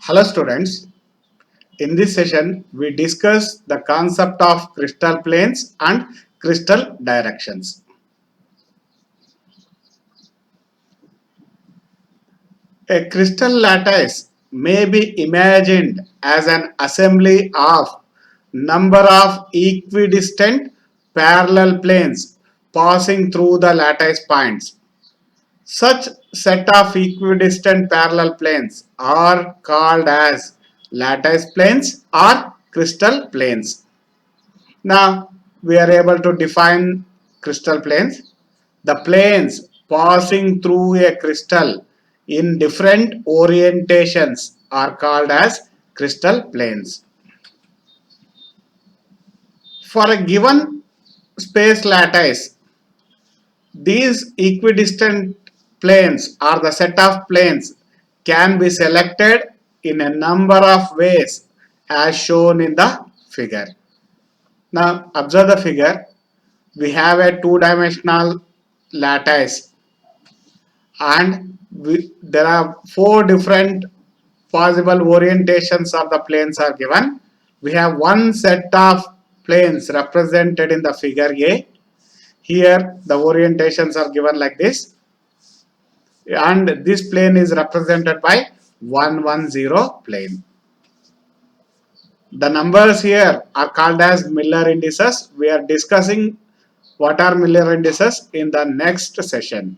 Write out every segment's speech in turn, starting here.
Hello students, in this session we discuss the concept of crystal planes and crystal directions. A crystal lattice may be imagined as an assembly of number of equidistant parallel planes passing through the lattice points. Such set of equidistant parallel planes are called as lattice planes or crystal planes. Now we are able to define crystal planes. The planes passing through a crystal in different orientations are called as crystal planes. For a given space lattice, these equidistant planes or the set of planes can be selected in a number of ways as shown in the figure. Now observe the figure. We have a two-dimensional lattice and there are four different possible orientations of the planes are given. We have one set of planes represented in the figure A. Here the orientations are given like this, and this plane is represented by 110 plane. The numbers here are called as Miller indices. We are discussing what are Miller indices in the next session.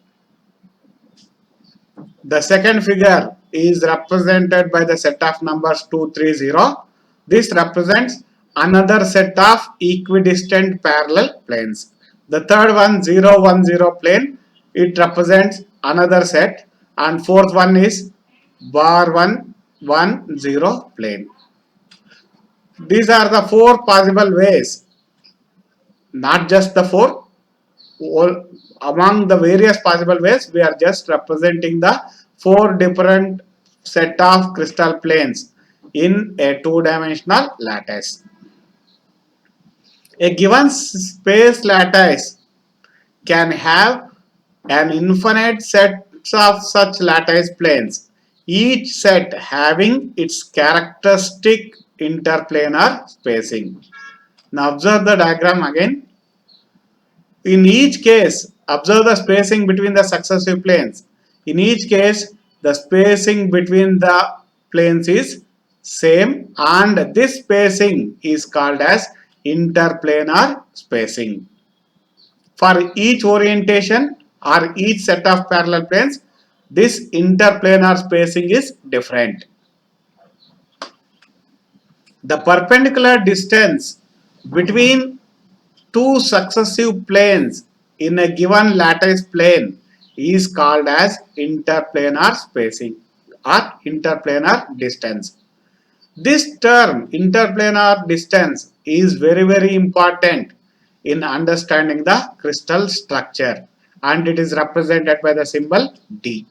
The second figure is represented by the set of numbers 230. This represents another set of equidistant parallel planes. The third one 010 plane, it represents another set, and fourth one is bar 110 plane. These are the four possible ways, not just the four. Among the various possible ways, we are just representing the four different set of crystal planes in a two-dimensional lattice. A given space lattice can have an infinite set of such lattice planes, each set having its characteristic interplanar spacing. Now observe the diagram again. In each case, observe the spacing between the successive planes. In each case, the spacing between the planes is same, and this spacing is called as interplanar spacing. For each orientation or each set of parallel planes, this interplanar spacing is different. The perpendicular distance between two successive planes in a given lattice plane is called as interplanar spacing or interplanar distance. This term interplanar distance is very important in understanding the crystal structure, and it is represented by the symbol D.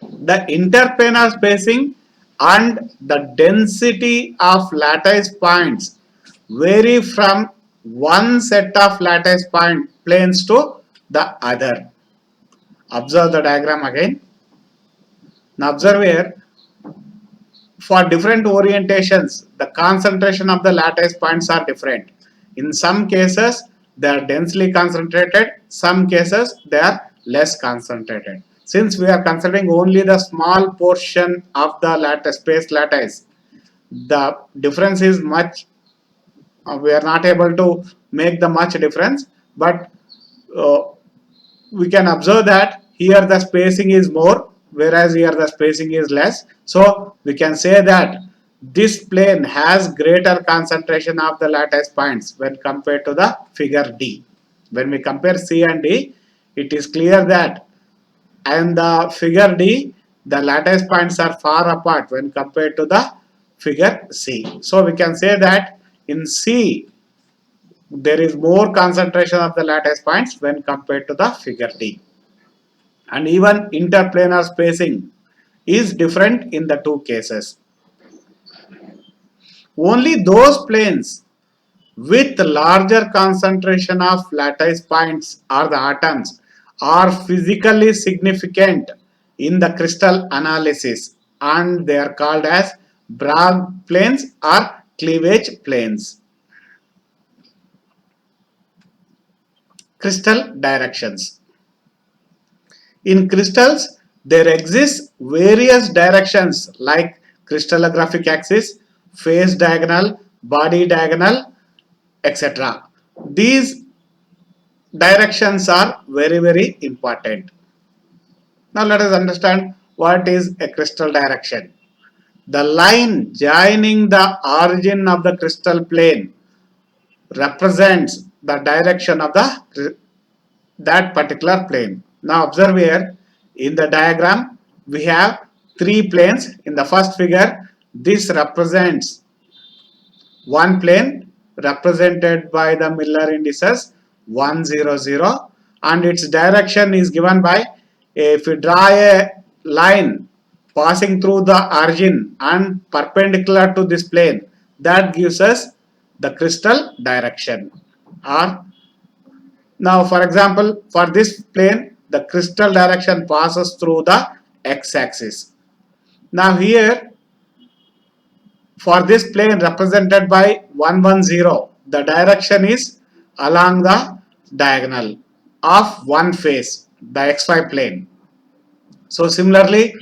The interplanar spacing and the density of lattice points vary from one set of lattice point planes to the other. Observe the diagram again. Now observe here, for different orientations, the concentration of the lattice points are different. In some cases, they are densely concentrated, some cases they are less concentrated. Since we are considering only the small portion of the lattice, space lattice, the difference is much, we are not able to make the much difference, but uh, we can observe that here the spacing is more, whereas here the spacing is less. So we can say that this plane has greater concentration of the lattice points when compared to the figure D. When we compare C and D, it is clear that in the figure D, the lattice points are far apart when compared to the figure C. So we can say that in C, there is more concentration of the lattice points when compared to the figure D. And even interplanar spacing is different in the two cases. Only those planes with larger concentration of lattice points or the atoms are physically significant in the crystal analysis, and they are called as Bragg planes or cleavage planes. Crystal directions. In crystals, there exist various directions like crystallographic axis, phase diagonal, body diagonal, etc. These directions are very important. Now let us understand what is a crystal direction. The line joining the origin of the crystal plane represents the direction of that particular plane. Now observe here in the diagram we have three planes. In the first figure, this represents one plane represented by the Miller indices 100, and its direction is given by, if you draw a line passing through the origin and perpendicular to this plane, that gives us the crystal direction. Or now for example, for this plane the crystal direction passes through the x-axis. Now here for this plane represented by 110, the direction is along the diagonal of one face, the xy plane. So similarly,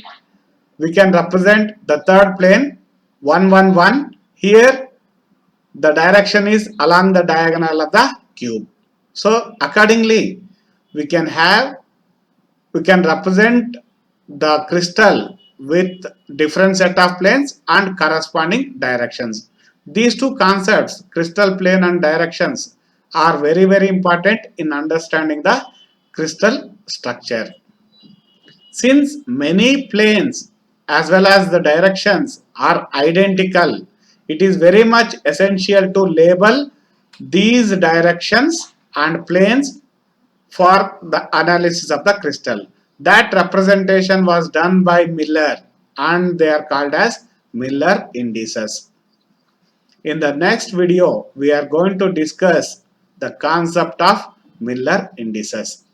we can represent the third plane 111. Here the direction is along the diagonal of the cube. So accordingly, we can represent the crystal with different set of planes and corresponding directions. These two concepts, crystal plane and directions, are very important in understanding the crystal structure. Since many planes as well as the directions are identical, it is very much essential to label these directions and planes for the analysis of the crystal. That representation was done by Miller and they are called as Miller indices. In the next video, we are going to discuss the concept of Miller indices.